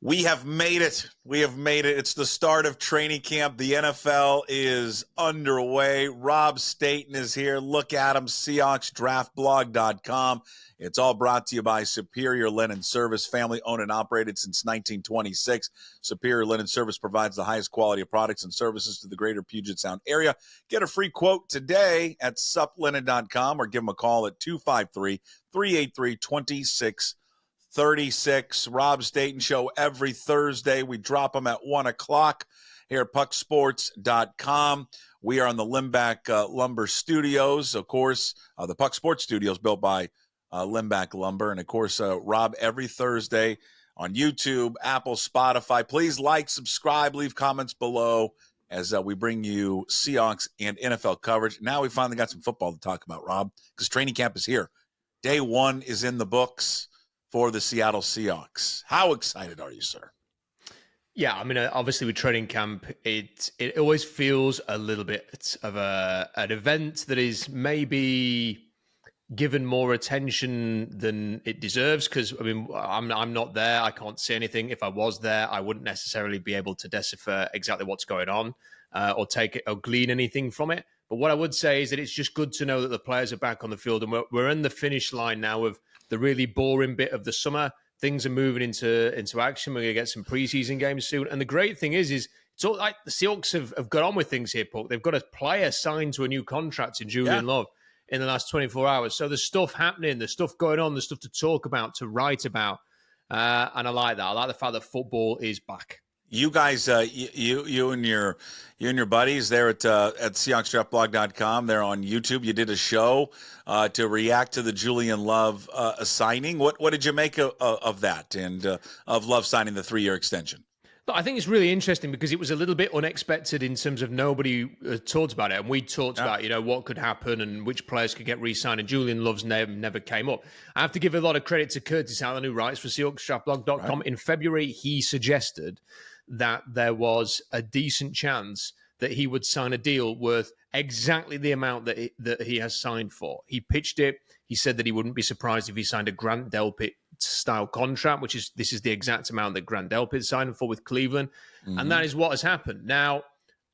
We have made it. We have made it. It's the start of training camp. The NFL is underway. Rob Staton is here. Look at him, SeahawksDraftBlog.com. It's all brought to you by Superior Linen Service, family-owned and operated since 1926. Superior Linen Service provides the highest quality of products and services to the greater Puget Sound area. Get a free quote today at suplinen.com or give them a call at 253-383-2636. Rob Staton Show every Thursday. We drop them at 1 o'clock here at pucksports.com. We are on the Limback Lumber Studios, of course, the Puck Sports Studios built by Limback Lumber. And, of course, Rob, every Thursday on YouTube, Apple, Spotify. Please like, subscribe, leave comments below as we bring you Seahawks and NFL coverage. Now we finally got some football to talk about, Rob, because training camp is here. Day one is in the books for the Seattle Seahawks. How excited are you, sir? Yeah, I mean, obviously with training camp, it always feels a little bit of an event that is maybe given more attention than it deserves. Because I mean, I'm not there. I can't see anything. If I was there, I wouldn't necessarily be able to decipher exactly what's going on or take it or glean anything from it. But what I would say is that it's just good to know that the players are back on the field, and we're in the finish line now of the really boring bit of the summer. Things are moving into action. We're going to get some preseason games soon. And the great thing is it's all like the Seahawks have got on with things here, Puck. They've got a player signed to a new contract in Julian Love in the last 24 hours. So there's stuff happening, there's stuff going on, there's stuff to talk about, to write about. And I like that. I like the fact that football is back. You guys, you and your buddies there at SeahawksDraftBlog.com, they're on YouTube. You did a show to react to the Julian Love signing. What did you make of that and of Love signing the 3-year extension? But I think it's really interesting because it was a little bit unexpected in terms of nobody talked about it. And we talked about, what could happen and which players could get re-signed. And Julian Love's name never came up. I have to give a lot of credit to Curtis Allen, who writes for SeahawksDraftBlog.com. Right. In February, he suggested that there was a decent chance that he would sign a deal worth exactly the amount that he has signed for. He pitched it. He said that he wouldn't be surprised if he signed a Grant Delpit style contract, this is the exact amount that Grant Delpit signed for with Cleveland. Mm-hmm. And that is what has happened. Now,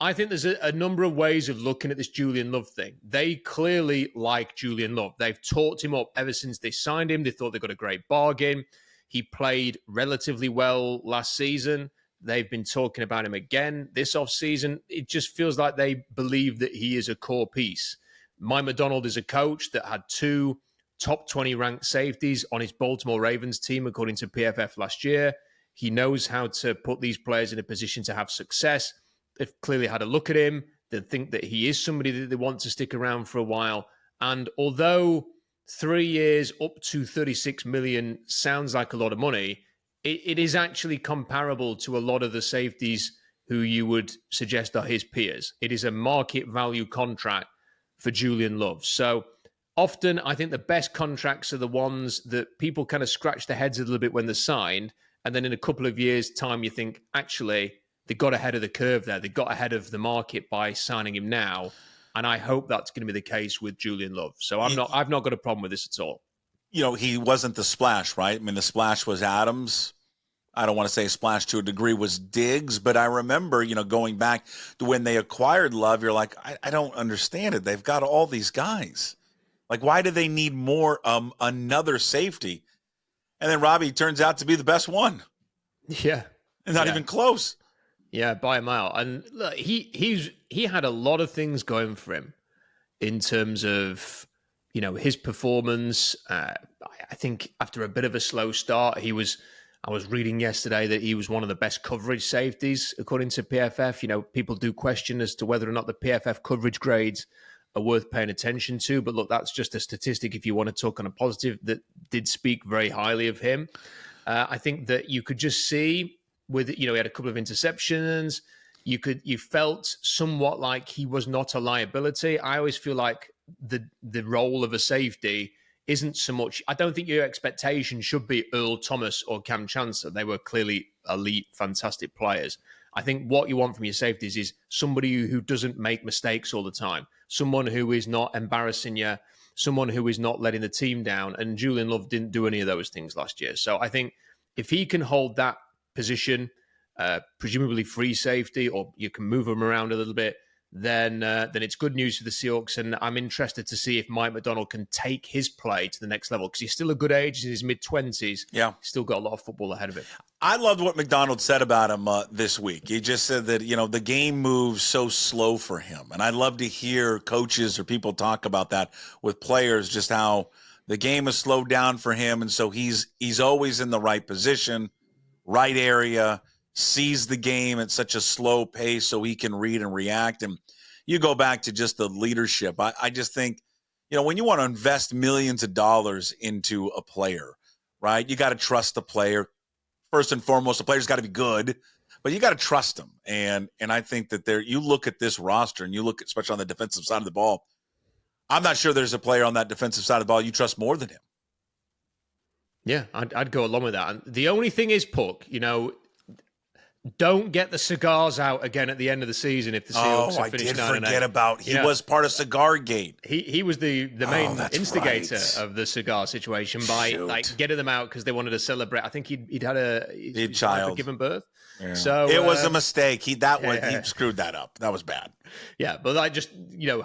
I think there's a number of ways of looking at this Julian Love thing. They clearly like Julian Love. They've talked him up ever since they signed him. They thought they got a great bargain. He played relatively well last season. They've been talking about him again this offseason. It just feels like they believe that he is a core piece. Mike McDonald is a coach that had 2 top 20 ranked safeties on his Baltimore Ravens team, according to PFF last year. He knows how to put these players in a position to have success. They've clearly had a look at him. They think that he is somebody that they want to stick around for a while. And although 3 years up to $36 million sounds like a lot of money, it is actually comparable to a lot of the safeties who you would suggest are his peers. It is a market value contract for Julian Love. So often, I think the best contracts are the ones that people kind of scratch their heads a little bit when they're signed. And then in a couple of years' time, you think, actually, they got ahead of the curve there. They got ahead of the market by signing him now. And I hope that's going to be the case with Julian Love. So I've not got a problem with this at all. He wasn't the splash, right? I mean, the splash was Adams. I don't want to say splash to a degree was Diggs, but I remember, going back to when they acquired Love, you're like, I don't understand it. They've got all these guys. Like, why do they need more, another safety? And then Robbie turns out to be the best one. Yeah. And not even close. Yeah, by a mile. And look, he had a lot of things going for him in terms of, his performance. I think after a bit of a slow start, I was reading yesterday that he was one of the best coverage safeties, according to PFF. People do question as to whether or not the PFF coverage grades are worth paying attention to. But look, that's just a statistic if you want to talk on a positive that did speak very highly of him. I think that you could just see with, he had a couple of interceptions. You felt somewhat like he was not a liability. I always feel like the role of a safety isn't so much. I don't think your expectation should be Earl Thomas or Cam Chancellor. They were clearly elite, fantastic players. I think what you want from your safeties is somebody who doesn't make mistakes all the time, someone who is not embarrassing you, someone who is not letting the team down. And Julian Love didn't do any of those things last year. So I think if he can hold that position, presumably free safety, or you can move him around a little bit, then it's good news for the Seahawks. And I'm interested to see if Mike Macdonald can take his play to the next level, because he's still a good age, he's in his mid-20s. Yeah. Still got a lot of football ahead of him. I loved what Macdonald said about him this week. He just said that, the game moves so slow for him. And I love to hear coaches or people talk about that with players, just how the game has slowed down for him. And so he's always in the right position, right area, sees the game at such a slow pace so he can read and react. And you go back to just the leadership. I just think, when you want to invest millions of dollars into a player, right, you got to trust the player. First and foremost, the player's got to be good, but you got to trust them. And I think that you look at this roster and you look, especially on the defensive side of the ball, I'm not sure there's a player on that defensive side of the ball you trust more than him. Yeah, I'd go along with that. And the only thing is, Puck, don't get the cigars out again at the end of the season if the Seahawks have finished 9-8. I did forget about he was part of Cigar Gate. He was the main instigator of the cigar situation by getting them out because they wanted to celebrate. I think he'd had a child given birth. Yeah. So it was a mistake. He screwed that up. That was bad. Yeah, but I just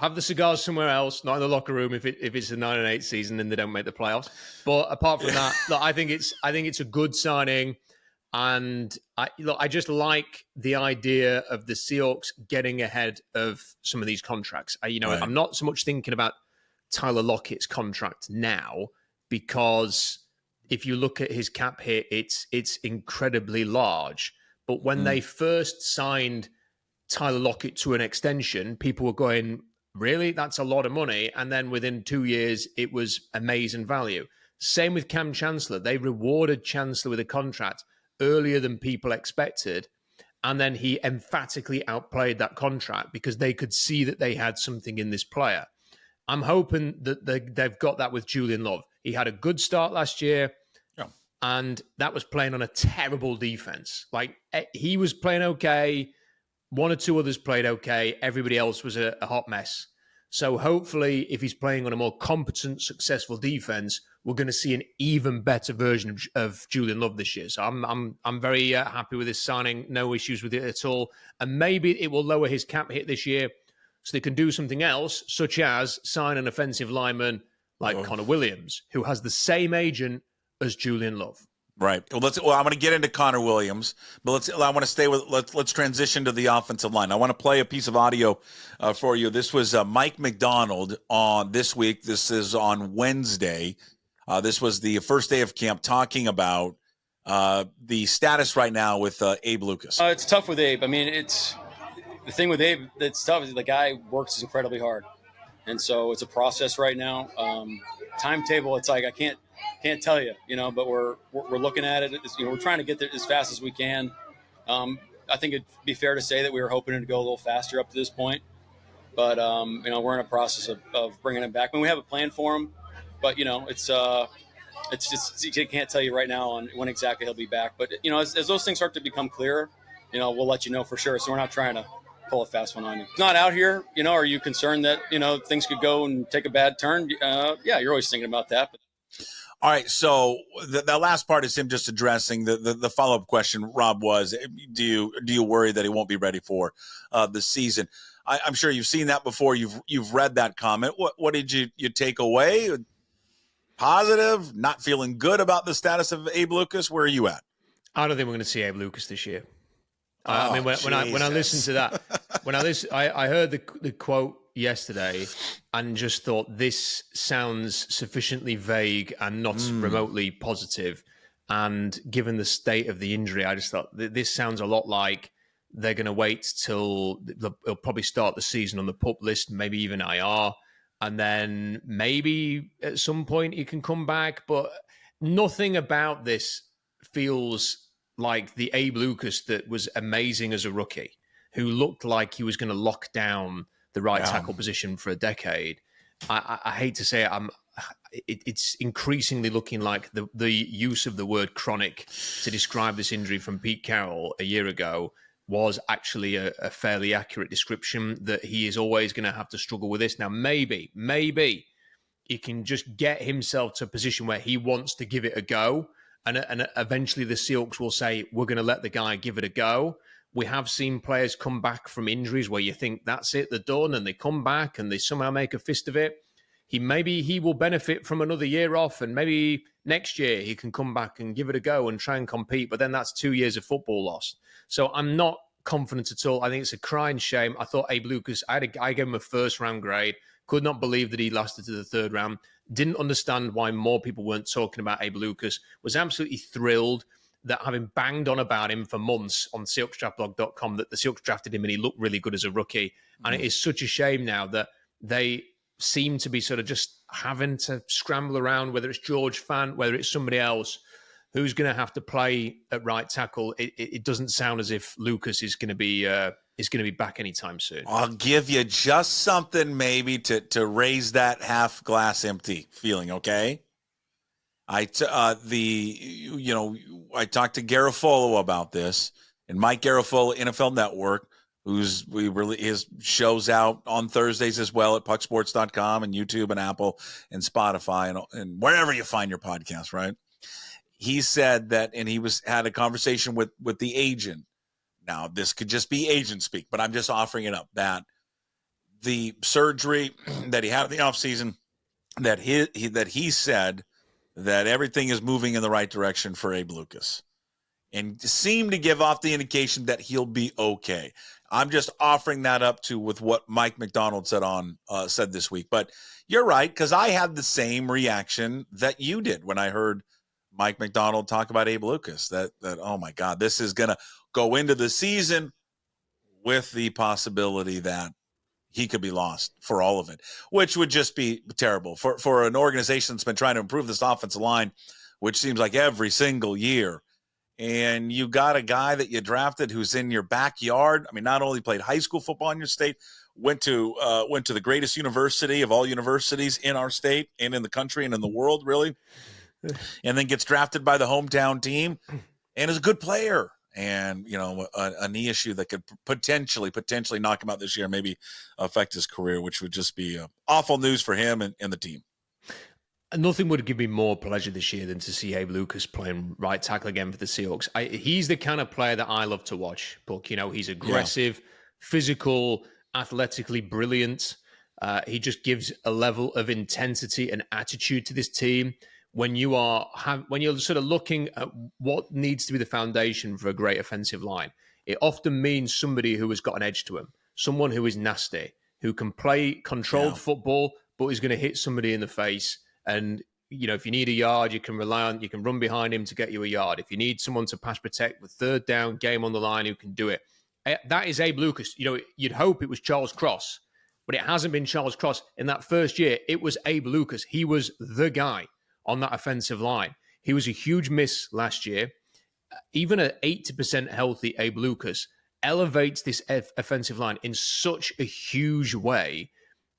have the cigars somewhere else, not in the locker room if it's a 9-8 season and they don't make the playoffs. But apart from that, look, I think it's a good signing. And I just like the idea of the Seahawks getting ahead of some of these contracts. Right. I'm not so much thinking about Tyler Lockett's contract now, because if you look at his cap hit, it's incredibly large. But when they first signed Tyler Lockett to an extension, people were going, really? That's a lot of money. And then within 2 years, it was amazing value. Same with Cam Chancellor. They rewarded Chancellor with a contract earlier than people expected, and then he emphatically outplayed that contract because they could see that they had something in this player. I'm hoping that they've got that with Julian Love. He had a good start last year, and that was playing on a terrible defense. Like, he was playing okay, one or two others played okay, everybody else was a hot mess. So hopefully, if he's playing on a more competent, successful defense, we're going to see an even better version of Julian Love this year. So I'm very happy with this signing. No issues with it at all. And maybe it will lower his cap hit this year, so they can do something else, such as sign an offensive lineman like Connor Williams, who has the same agent as Julian Love. Right. Well, I'm going to get into Connor Williams, but I want to stay with. Let's transition to the offensive line. I want to play a piece of audio for you. This was Mike Macdonald on this week. This is on Wednesday. This was the first day of camp, talking about the status right now with Abe Lucas. It's tough with Abe. I mean, it's the thing with Abe that's tough is the guy works incredibly hard, and so it's a process right now. Timetable, it's like I can't tell you, but we're looking at it. We're trying to get there as fast as we can. I think it'd be fair to say that we were hoping to go a little faster up to this point, but we're in a process of bringing him back. I mean, we have a plan for him, but it's just I can't tell you right now on when exactly he'll be back. But as those things start to become clearer, we'll let you know for sure. So we're not trying to pull a fast one on you. Not out here, are you concerned that things could go and take a bad turn? Yeah, you're always thinking about that. But all right, so the last part is him just addressing the follow-up question, Rob, was, do you worry that he won't be ready for the season? I'm sure you've seen that before. You've read that comment. What did you take away? Positive? Not feeling good about the status of Abe Lucas? Where are you at? I don't think we're going to see Abe Lucas this year. I mean, when I listened to that, I heard the quote yesterday and just thought, this sounds sufficiently vague and not remotely positive. And given the state of the injury, I just thought this sounds a lot like they're going to wait till they'll probably start the season on the PUP list, maybe even IR. And then maybe at some point he can come back. But nothing about this feels like the Abe Lucas that was amazing as a rookie, who looked like he was going to lock down the right tackle position for a decade. I hate to say it, it's increasingly looking like the use of the word chronic to describe this injury from Pete Carroll a year ago was actually a fairly accurate description, that he is always going to have to struggle with this. Now, maybe he can just get himself to a position where he wants to give it a go and eventually the Seahawks will say, we're going to let the guy give it a go. We have seen players come back from injuries where you think that's it, they're done, and they come back and they somehow make a fist of it. Maybe he will benefit from another year off, and maybe next year he can come back and give it a go and try and compete. But then that's 2 years of football lost. So I'm not confident at all. I think it's a crying shame. I thought Abe Lucas, I gave him a first round grade. Could not believe that he lasted to the third round. Didn't understand why more people weren't talking about Abe Lucas. Was absolutely thrilled that, having banged on about him for months on SeahawksDraftBlog.com, that the Seahawks drafted him and he looked really good as a rookie. And it is such a shame now that they seem to be sort of just having to scramble around, whether it's George Fant, whether it's somebody else who's going to have to play at right tackle. It doesn't sound as if Lucas is going to be back anytime soon. I'll give you just something maybe to raise that half glass empty feeling. Okay, I talked to Garofolo about this, and Mike Garofolo, NFL Network, his show's out on Thursdays as well at pucksports.com and YouTube and Apple and Spotify and wherever you find your podcast, right? He said that, and had a conversation with the agent. Now, this could just be agent speak, but I'm just offering it up, that the surgery that he had in the offseason, that he said that everything is moving in the right direction for Abe Lucas, and seemed to give off the indication that he'll be okay. I'm just offering that up with what Mike McDonald said this week. But you're right, because I had the same reaction that you did when I heard Mike McDonald talk about Abe Lucas, that oh my God, this is going to go into the season with the possibility that he could be lost for all of it, which would just be terrible for an organization that's been trying to improve this offensive line, which seems like every single year. And you got a guy that you drafted who's in your backyard. I mean, not only played high school football in your state, went to the greatest university of all universities in our state and in the country and in the world, really, and then gets drafted by the hometown team and is a good player. And, a knee issue that could potentially knock him out this year, maybe affect his career, which would just be awful news for him and the team. Nothing would give me more pleasure this year than to see Abe Lucas playing right tackle again for the Seahawks. He's the kind of player that I love to watch, Puck. He's aggressive, physical, athletically brilliant. He just gives a level of intensity and attitude to this team. When you're sort of looking at what needs to be the foundation for a great offensive line, it often means somebody who has got an edge to him, someone who is nasty, who can play controlled football, but is going to hit somebody in the face. And, if you need a yard, you can run behind him to get you a yard. If you need someone to pass protect with third down, game on the line, who can do it. That is Abe Lucas. You'd hope it was Charles Cross, but it hasn't been Charles Cross. In that first year, it was Abe Lucas. He was the guy on that offensive line. He was a huge miss last year. Even at 80% healthy, Abe Lucas elevates this offensive line in such a huge way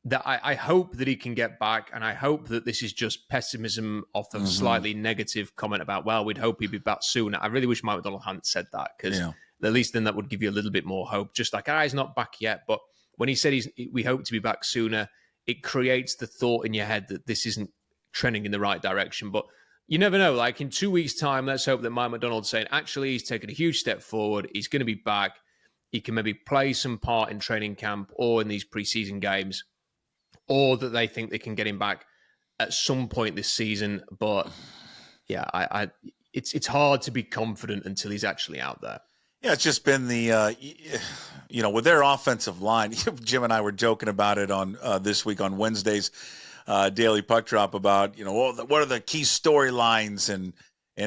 that I hope that he can get back, and I hope that this is just pessimism off the slightly negative comment about, well, we'd hope he'd be back soon. I really wish Mike McDonald hadn't said that, because at least then that would give you a little bit more hope. Just like, he's not back yet. But when he said we hope to be back sooner, it creates the thought in your head that this isn't trending in the right direction. But you never know. Like, in 2 weeks' time, let's hope that Mike McDonald's saying, actually, he's taken a huge step forward. He's going to be back. He can maybe play some part in training camp or in these preseason games, or that they think they can get him back at some point this season. But yeah, it's hard to be confident until he's actually out there. Yeah, it's just been the, with their offensive line. Jim and I were joking about it on this week on Wednesday's Daily Puck Drop about, what are the key storylines and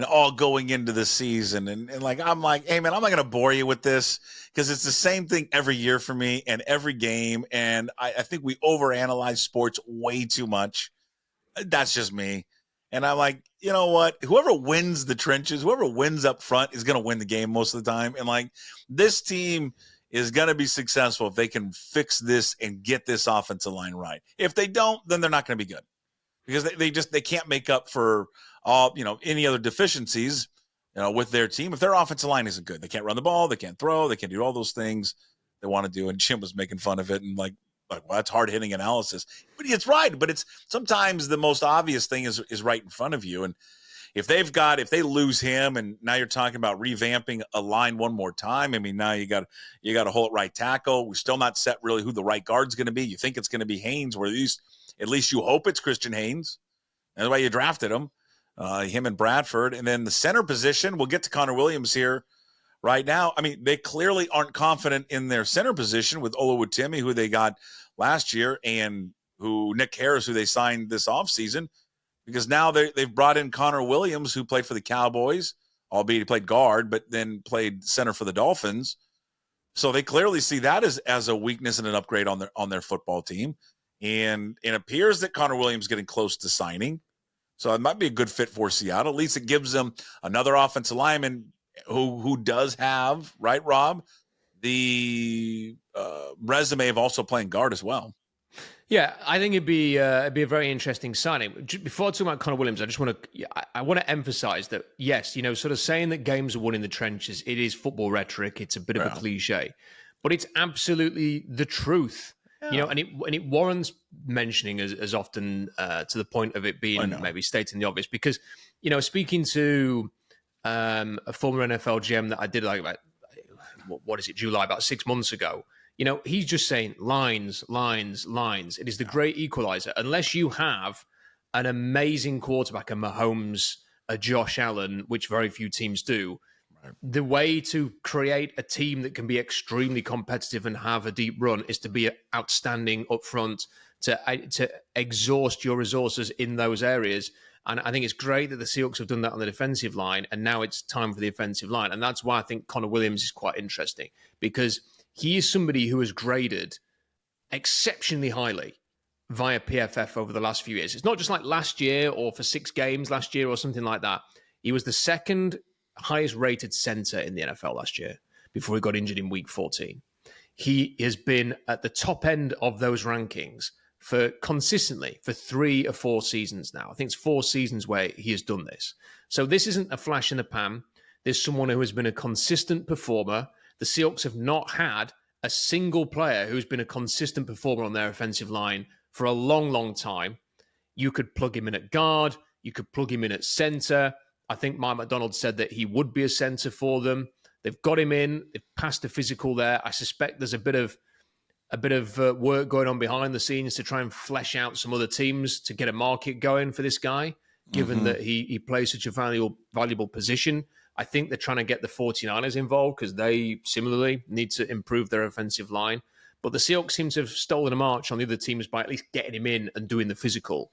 all going into the season. And I'm like, hey, man, I'm not going to bore you with this, because it's the same thing every year for me and every game. And I think we overanalyze sports way too much. That's just me. And I'm like, you know what? Whoever wins the trenches, whoever wins up front is going to win the game most of the time. And this team is going to be successful if they can fix this and get this offensive line right. If they don't, then they're not going to be good, because they can't make up for all, any other deficiencies, with their team. If their offensive line isn't good, they can't run the ball, they can't throw, they can't do all those things they want to do. And Jim was making fun of it and well, that's hard hitting analysis, but it's right. But it's sometimes the most obvious thing is right in front of you. And, if they lose him, and now you're talking about revamping a line one more time. I mean, now you got to hold right tackle. We're still not set really who the right guard's going to be. You think it's going to be Haynes, where at least you hope it's Christian Haynes. That's why you drafted him, him and Bradford. And then the center position, we'll get to Connor Williams here right now. I mean, they clearly aren't confident in their center position with Oluwatimi, who they got last year, and Nick Harris, who they signed this offseason. Because now they've brought in Connor Williams, who played for the Cowboys, albeit he played guard, but then played center for the Dolphins. So they clearly see that as a weakness and an upgrade on their football team. And it appears that Connor Williams is getting close to signing. So it might be a good fit for Seattle. At least it gives them another offensive lineman who does have, right, Rob, the resume of also playing guard as well. Yeah, I think it'd be a very interesting signing. Before I talk about Connor Williams, I want to emphasize that, yes, sort of saying that games are won in the trenches, it is football rhetoric. It's a bit of a cliche, but it's absolutely the truth. Yeah. And it warrants mentioning as often to the point of it being maybe stating the obvious, because, speaking to a former NFL GM that I did like about, July, about 6 months ago, he's just saying lines. It is the great equalizer. Unless you have an amazing quarterback, a Mahomes, a Josh Allen, which very few teams do, the way to create a team that can be extremely competitive and have a deep run is to be outstanding up front, to exhaust your resources in those areas. And I think it's great that the Seahawks have done that on the defensive line, and now it's time for the offensive line. And that's why I think Connor Williams is quite interesting, because he is somebody who has graded exceptionally highly via PFF over the last few years. It's not just like last year or for 6 games last year or something like that. He was the second highest rated center in the NFL last year before he got injured in week 14. He has been at the top end of those rankings for 3 or 4 seasons now. I think it's 4 seasons where he has done this. So this isn't a flash in the pan. There's someone who has been a consistent performer. The Seahawks have not had a single player who's been a consistent performer on their offensive line for a long, long time. You could plug him in at guard. You could plug him in at center. I think Mike McDonald said that he would be a center for them. They've got him in. They've passed the physical there. I suspect there's a bit of work going on behind the scenes to try and flesh out some other teams to get a market going for this guy, given that he plays such a valuable position. I think they're trying to get the 49ers involved because they similarly need to improve their offensive line. But the Seahawks seem to have stolen a march on the other teams by at least getting him in and doing the physical.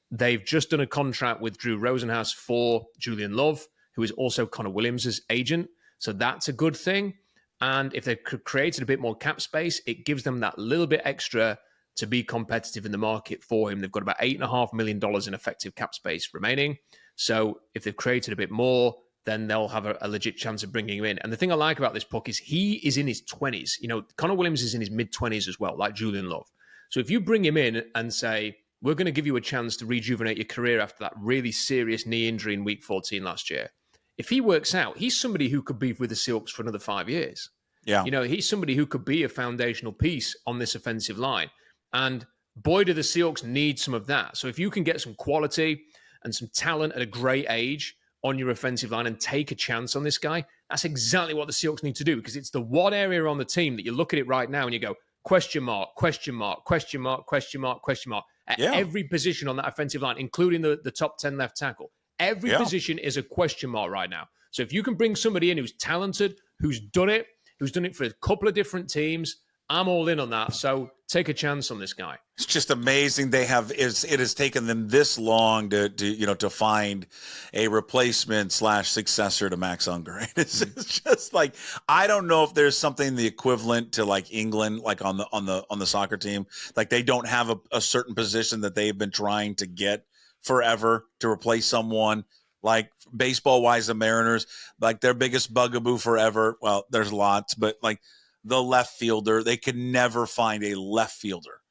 They've just done a contract with Drew Rosenhaus for Julian Love, who is also Connor Williams' agent. So that's a good thing. And if they've created a bit more cap space, it gives them that little bit extra to be competitive in the market for him. They've got about $8.5 million in effective cap space remaining. So if they've created a bit more, then they'll have a legit chance of bringing him in. And the thing I like about this, Puck, is he is in his 20s. Connor Williams is in his mid-20s as well, like Julian Love. So if you bring him in and say, we're going to give you a chance to rejuvenate your career after that really serious knee injury in week 14 last year, if he works out, he's somebody who could be with the Seahawks for another 5 years. Yeah. He's somebody who could be a foundational piece on this offensive line. And boy, do the Seahawks need some of that. So if you can get some quality and some talent at a great age on your offensive line and take a chance on this guy, that's exactly what the Seahawks need to do, because it's the one area on the team that you look at it right now and you go, question mark, question mark, question mark, question mark, question mark. At every position on that offensive line, including the top 10 left tackle. Every position is a question mark right now. So if you can bring somebody in who's talented, who's done it for a couple of different teams, I'm all in on that. So take a chance on this guy. It's just amazing it has taken them this long to find a replacement / successor to Max Unger. It's just like, I don't know if there's something the equivalent to like England, like on the soccer team, like they don't have a certain position that they've been trying to get forever to replace someone. Like baseball wise, the Mariners, like their biggest bugaboo forever. Well, there's lots, but like the left fielder, they could never find a left fielder.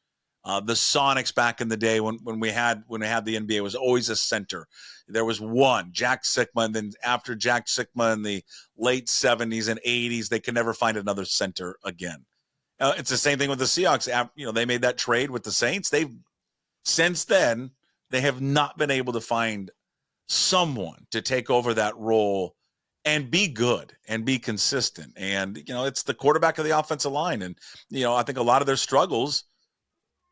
The Sonics back in the day when we had the NBA, it was always a center. There was one, Jack Sikma, and then after Jack Sikma in the late 70s and 80s, they could never find another center again. It's the same thing with the Seahawks. They made that trade with the Saints. Since then, they have not been able to find someone to take over that role and be good and be consistent. And, it's the quarterback of the offensive line. And, I think a lot of their struggles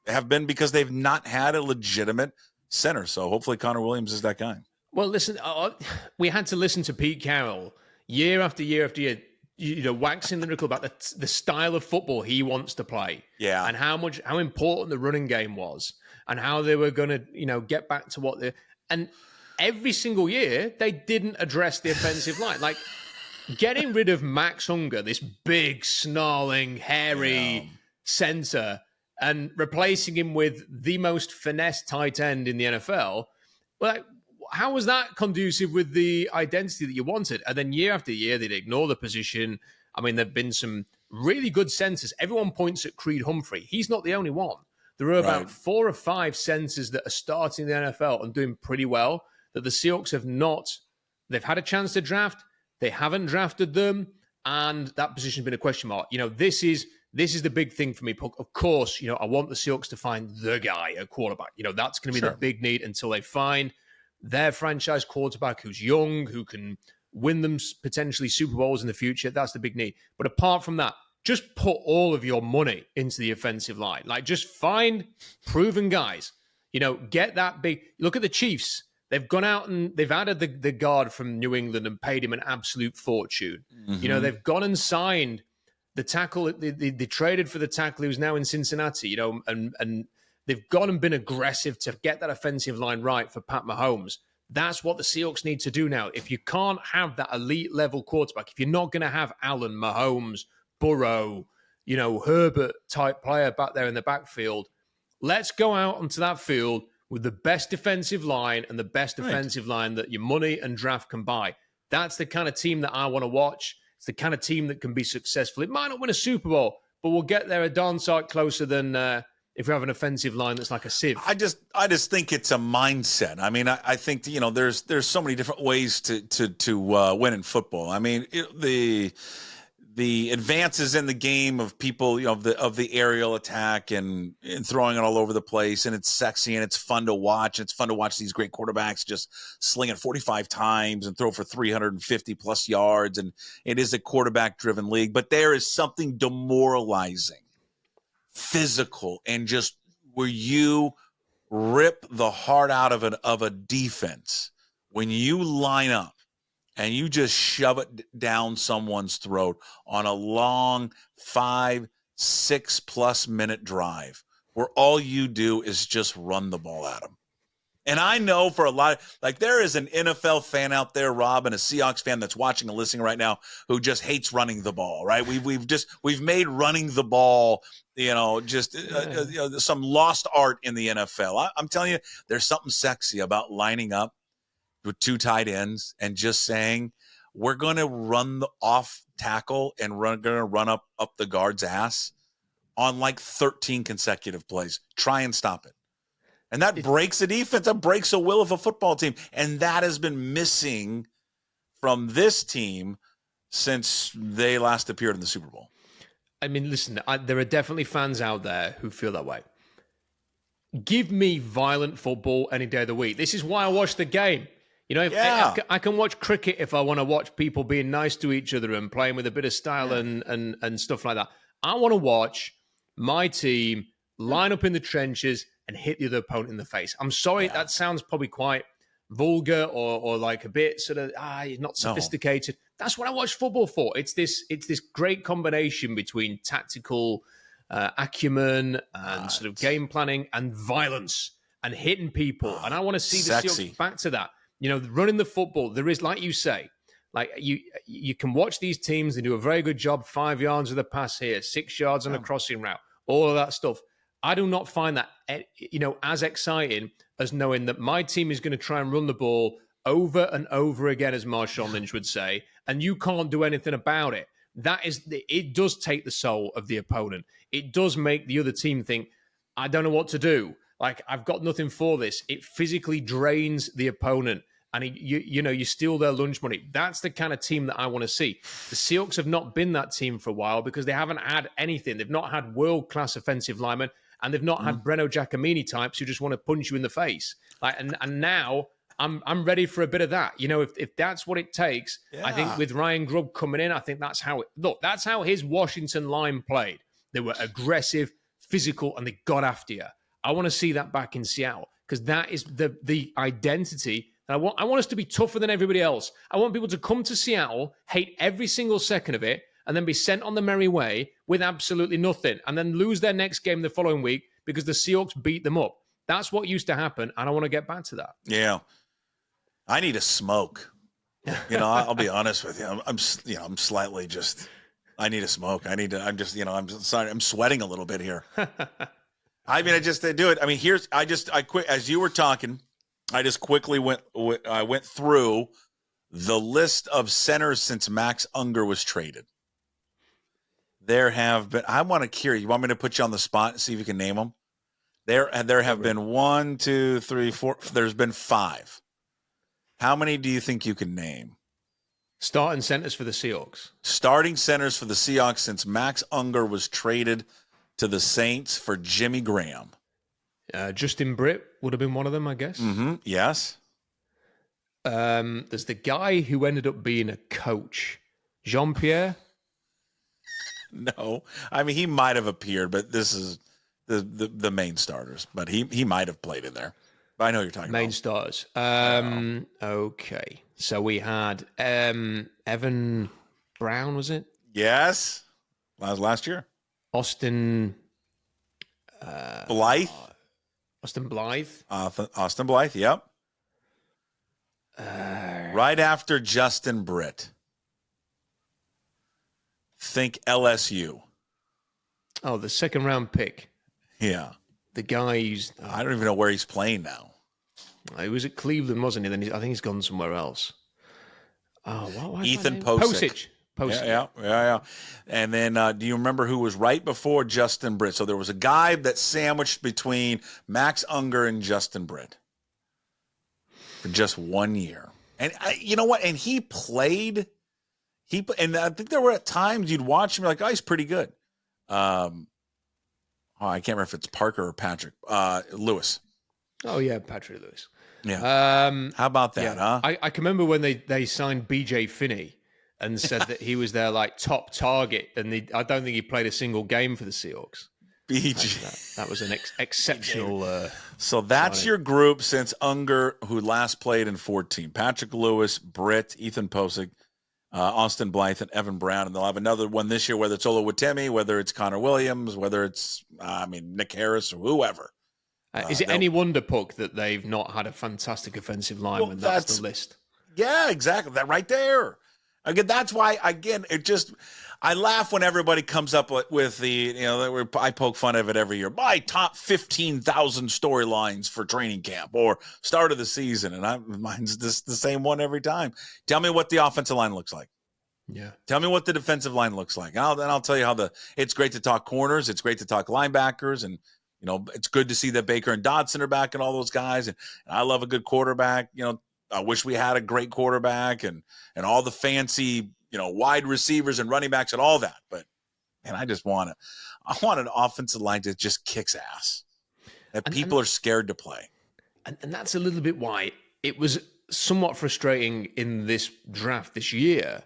have been because they've not had a legitimate center. So hopefully Connor Williams is that guy. Well, listen, we had to listen to Pete Carroll year after year after year, waxing lyrical about the style of football he wants to play. Yeah. And how important the running game was and how they were going to, get back to and every single year they didn't address the offensive line. Like getting rid of Max Unger, this big, snarling, hairy center, and replacing him with the most finesse tight end in the NFL. Well, how was that conducive with the identity that you wanted? And then year after year, they'd ignore the position. I mean, there've been some really good centers. Everyone points at Creed Humphrey. He's not the only one. There are about 4 or 5 centers that are starting the NFL and doing pretty well that the Seahawks have not. They've had a chance to draft. They haven't drafted them. And that position's been a question mark. This is the big thing for me. Of course, I want the Seahawks to find the guy at quarterback. That's going to be the big need until they find their franchise quarterback who's young, who can win them potentially Super Bowls in the future. That's the big need. But apart from that, just put all of your money into the offensive line. Like, just find proven guys. Get that big. Look at the Chiefs. They've gone out and they've added the guard from New England and paid him an absolute fortune. Mm-hmm. They've gone and signed the tackle. They traded for the tackle who's now in Cincinnati, and they've gone and been aggressive to get that offensive line right for Pat Mahomes. That's what the Seahawks need to do now. If you can't have that elite level quarterback, if you're not going to have Allen, Mahomes, Burrow, Herbert type player back there in the backfield, let's go out onto that field with the best defensive line and the best offensive line that your money and draft can buy. That's the kind of team that I want to watch. It's the kind of team that can be successful. It might not win a Super Bowl, but we'll get there a darn sight closer than if we have an offensive line that's like a sieve. I just think it's a mindset. I mean, I think there's so many different ways to win in football. I mean, the advances in the game of people, of the aerial attack and throwing it all over the place, and it's sexy and it's fun to watch. It's fun to watch these great quarterbacks just sling it 45 times and throw for 350 plus yards. And it is a quarterback driven league, but there is something demoralizing, physical, and just where you rip the heart out of a defense when you line up and you just shove it down someone's throat on a long 5-6+ minute drive where all you do is just run the ball at them. And I know for a lot there is an NFL fan out there, Rob, and a Seahawks fan that's watching and listening right now who just hates running the ball, right? We've made running the ball, some lost art in the NFL. I'm telling you, there's something sexy about lining up with 2 tight ends and just saying, we're going to run the off tackle and going to run up the guard's ass on 13 consecutive plays. Try and stop it. And that breaks the defense. That breaks the will of a football team. And that has been missing from this team since they last appeared in the Super Bowl. I mean, listen, there are definitely fans out there who feel that way. Give me violent football any day of the week. This is why I watch the game. I can watch cricket if I want to watch people being nice to each other and playing with a bit of style and stuff like that. I want to watch my team line up in the trenches and hit the other opponent in the face. I'm sorry, that sounds probably quite vulgar or like a bit sort of not sophisticated. No. That's what I watch football for. It's this great combination between tactical acumen and sort of game planning and violence and hitting people. And I want to see the Seahawks back to that. Running the football, there is, like you say, you can watch these teams. They do a very good job. 5 yards of the pass here, 6 yards on a crossing route, all of that stuff. I do not find that, as exciting as knowing that my team is going to try and run the ball over and over again, as Marshawn Lynch would say, and you can't do anything about it. It does take the soul of the opponent. It does make the other team think, I don't know what to do. I've got nothing for this. It physically drains the opponent. And you steal their lunch money. That's the kind of team that I want to see. The Seahawks have not been that team for a while because they haven't had anything. They've not had world-class offensive linemen, and they've not had Breno Giacomini types who just want to punch you in the face. And now I'm ready for a bit of that. If that's what it takes, I think with Ryan Grubb coming in, I think that's how his Washington line played. They were aggressive, physical, and they got after you. I want to see that back in Seattle because that is the identity. I want us to be tougher than everybody else. I want people to come to Seattle, hate every single second of it, and then be sent on the merry way with absolutely nothing, and then lose their next game the following week because the Seahawks beat them up. That's what used to happen, and I want to get back to that. Yeah. I need a smoke. I'll be honest with you. I'm slightly just, I need a smoke. I'm sweating a little bit here. I do it. As you were talking, I just quickly went through the list of centers since Max Unger was traded. There have been, I want to hear, you want me to put you on the spot and see if you can name them? There have been 1, 2, 3, 4, there's been 5. How many do you think you can name? Starting centers for the Seahawks. Starting centers for the Seahawks since Max Unger was traded to the Saints for Jimmy Graham. Justin Britt would have been one of them, I guess. Mm-hmm. Yes. There's the guy who ended up being a coach, Jean-Pierre. No, he might have appeared, but this is the main starters. But he might have played in there. I know you're talking main about. Stars. Okay. So we had Evan Brown, was it? Yes. Last year. Austin Blythe. Austin Blythe. Austin Blythe, yep. Right after Justin Britt. Think LSU. Oh, the second round pick. Yeah. The guy who's... I don't even know where he's playing now. He was at Cleveland, wasn't he? Then I think he's gone somewhere else. Oh, what? Ethan Posick. Yeah. And then do you remember who was right before Justin Britt? So there was a guy that sandwiched between Max Unger and Justin Britt for just 1 year. And you know what? And he played. And I think there were at times you'd watch him, you're like, oh, he's pretty good. I can't remember if it's Parker or Patrick Lewis. Oh yeah, Patrick Lewis. Yeah. How about that? Yeah. Huh? I can remember when they signed BJ Finney and said that he was their top target, and I don't think he played a single game for the Seahawks. BJ. That was an exceptional. So that's your group since Unger, who last played in 2014. Patrick Lewis, Britt, Ethan Posick, Austin Blythe, and Evan Brown. And they'll have another one this year, whether it's Oluwatimi, whether it's Connor Williams, whether it's, Nick Harris or whoever. Is it any wonder, Puck, that they've not had a fantastic offensive line when that's the list? Yeah, exactly. That right there. Again, that's why, I laugh when everybody comes up with I poke fun of it every year. My top 15,000 storylines for training camp or start of the season. And mine's the same one every time. Tell me what the offensive line looks like. Yeah. Tell me what the defensive line looks like. And I'll tell you how it's great to talk corners. It's great to talk linebackers. And, it's good to see that Baker and Dodson are back and all those guys. And I love a good quarterback. I wish we had a great quarterback and all the fancy, wide receivers and running backs and all that. But, man, I want an offensive line that just kicks ass, that people are scared to play. And that's a little bit why it was somewhat frustrating in this draft this year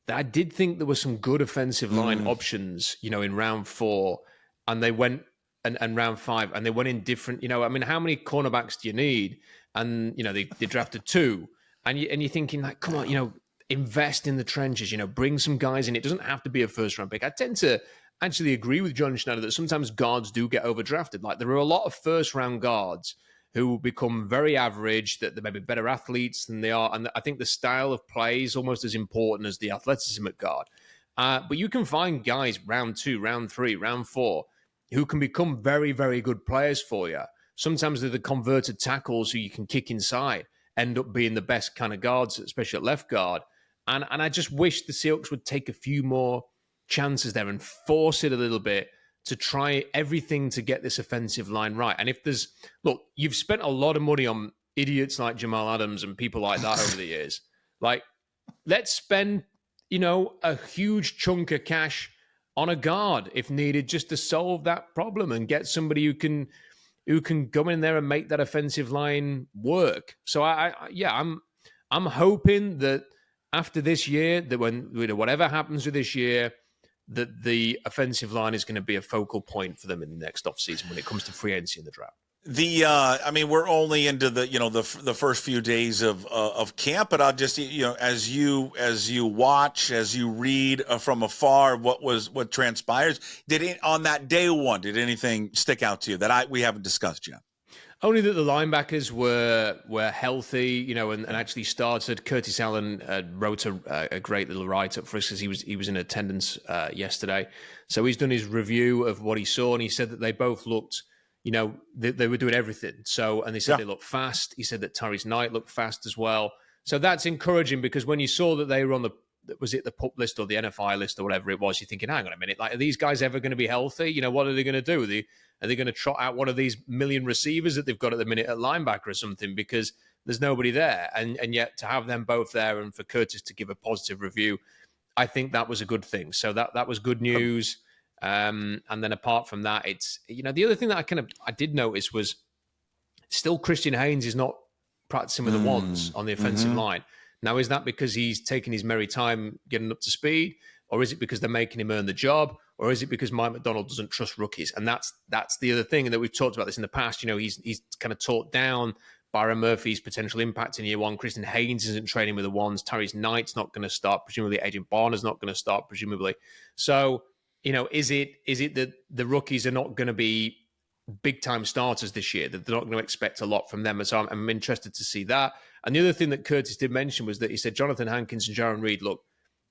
that I did think there were some good offensive line options, in round 4, and they went and round 5, and they went in different, how many cornerbacks do you need? And, they drafted 2, and you're thinking like, come on, invest in the trenches, bring some guys in. It doesn't have to be a first round pick. I tend to actually agree with John Schneider that sometimes guards do get overdrafted. Like there are a lot of first round guards who become very average, that they may be better athletes than they are. And I think the style of play is almost as important as the athleticism at guard. But you can find guys round 2, round 3, round 4 who can become very, very good players for you. Sometimes they're the converted tackles who you can kick inside, end up being the best kind of guards, especially at left guard. And I just wish the Seahawks would take a few more chances there and force it a little bit to try everything to get this offensive line right. And if you've spent a lot of money on idiots like Jamal Adams and people like that over the years. Like, let's spend, a huge chunk of cash on a guard if needed, just to solve that problem and get somebody who can who can go in there and make that offensive line work. So I'm hoping that after this year, that when whatever happens with this year, that the offensive line is going to be a focal point for them in the next offseason when it comes to free agency and the draft. I mean, we're only into the first few days of camp, but I'll just, as you watch, as you read from afar, what transpires, on that day one, did anything stick out to you that we haven't discussed yet? Only that the linebackers were healthy, and actually started. Curtis Allen wrote a great little write-up for us because he was in attendance yesterday. So he's done his review of what he saw, and he said that they both looked, they were doing everything. So, and they said they looked fast. He said that Tyrese Knight looked fast as well. So that's encouraging because when you saw that they were on was it the PUP list or the NFI list or whatever it was, you're thinking, hang on a minute, like, are these guys ever going to be healthy? What are they going to do? Are they going to trot out one of these million receivers that they've got at the minute at linebacker or something because there's nobody there? And yet to have them both there and for Curtis to give a positive review, I think that was a good thing. So that was good news. And then apart from that, it's, the other thing that I did notice was still Christian Haynes is not practicing with the ones on the offensive line. Now, is that because he's taking his merry time getting up to speed, or is it because they're making him earn the job, or is it because Mike McDonald doesn't trust rookies? And that's the other thing, and that we've talked about this in the past. He's kind of talked down Byron Murphy's potential impact in year one. Christian Haynes isn't training with the ones. Tyrese Knight's not going to start. Presumably, Adrian Barner's not going to start. Presumably, so is it that the rookies are not going to be big time starters this year, that they're not going to expect a lot from them? And so I'm interested to see that. And the other thing that Curtis did mention was that he said Jonathan Hankins and Jaron Reed look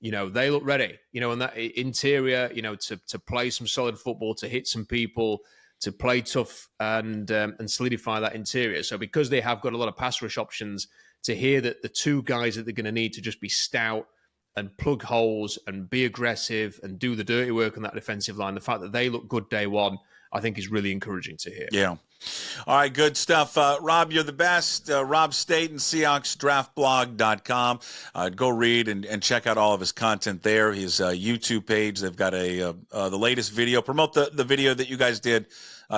ready, and that interior, to play some solid football, to hit some people, to play tough and solidify that interior. So because they have got a lot of pass rush options, to hear that the two guys that they're going to need to just be stout and plug holes and be aggressive and do the dirty work on that defensive line, the fact that they look good day one, I think is really encouraging to hear. Yeah. All right, good stuff. Rob, you're the best. Rob Staton, SeahawksDraftBlog.com. Go read and check out all of his content there. His YouTube page, they've got the latest video. Promote the video that you guys did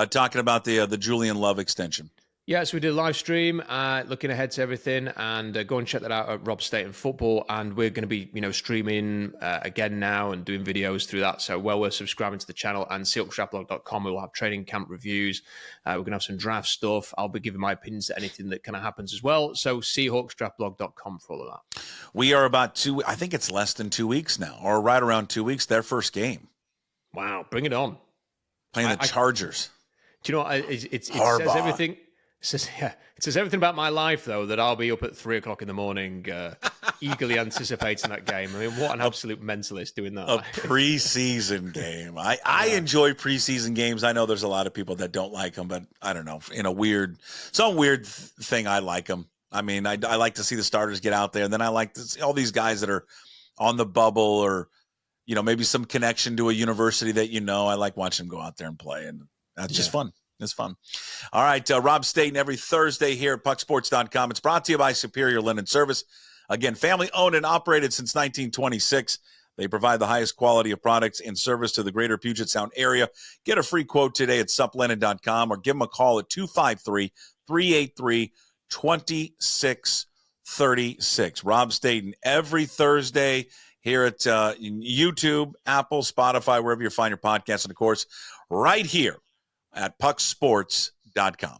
talking about the Julian Love extension. Yeah, so we did a live stream looking ahead to everything, and go and check that out at Rob Staton Football. And we're going to be, streaming again now and doing videos through that. So well worth subscribing to the channel, and SeahawksDraftBlog.com. We will have training camp reviews. We're going to have some draft stuff. I'll be giving my opinions to anything that kind of happens as well. So SeahawksDraftBlog.com for all of that. We are about I think it's less than 2 weeks now, or right around 2 weeks, their first game. Wow, bring it on. Playing the Chargers. Do you know what? It says everything. It says everything about my life, though, that I'll be up at 3 o'clock in the morning, eagerly anticipating that game. I mean, what an absolute mentalist doing that. A preseason game. I enjoy preseason games. I know there's a lot of people that don't like them, but I don't know. Some weird thing, I like them. I mean, I like to see the starters get out there, and then I like to see all these guys that are on the bubble, or maybe some connection to a university that I like watching them go out there and play, and that's just fun. It's fun. All right, Rob Staton every Thursday here at pucksports.com. It's brought to you by Superior Linen Service. Again, family owned and operated since 1926. They provide the highest quality of products and service to the greater Puget Sound area. Get a free quote today at suplinen.com, or give them a call at 253-383-2636. Rob Staton every Thursday here at YouTube, Apple, Spotify, wherever you find your podcasts, and, of course, right here at pucksports.com.